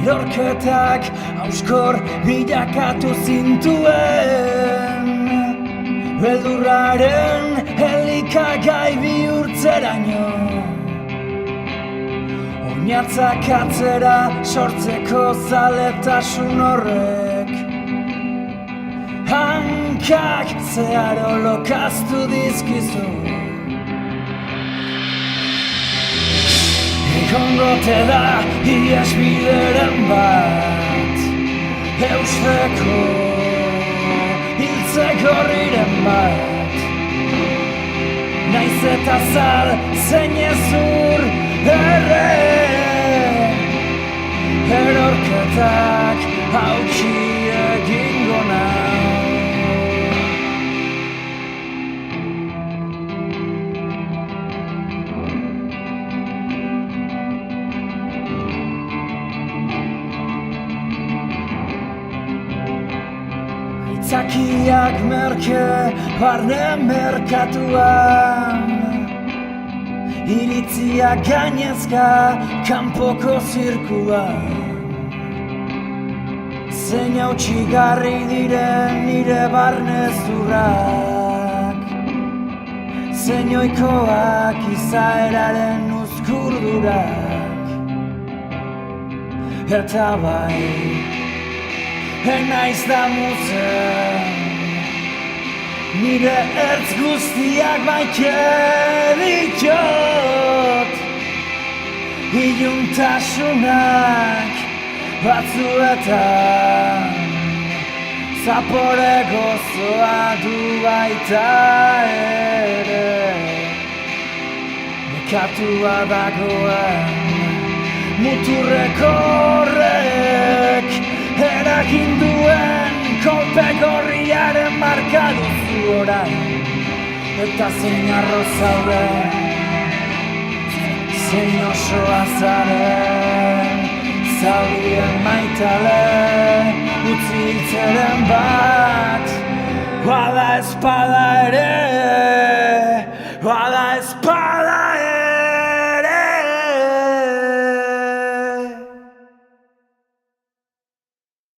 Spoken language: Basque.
erorketak hauskor bilakatu zintuen, beldurraren elikagai bihurtzeraino, oinatzak atzera sortzeko zaletasun horrek, hankak zeharo lokaztu dizkizu. Egongote da ihesbideren bat, eusteko hiltzeko horriren bat, naiz eta zal zein ezur ere, erorketak hautsi egingo nau. Aitzakiak merke barne merkatuan, iritziak gainezka kanpoko zirkuan, zein hautsigarri diren nire barne zurrak, zein ohikoak izaeraren uzkurdurak, eta bai naiz damutzen, nire ertz guztiak maite ditut, iluntasunak batzuetan, zapore gozoa du baita ere, nekatua dagoen muturreko horrek, eragin duen kolpe gorriaren marka duzu orain, eta zein arro zauden, zein osoa zaren, zaurien maitale, utzi hiltzeren bat, bada espada ere, bada espada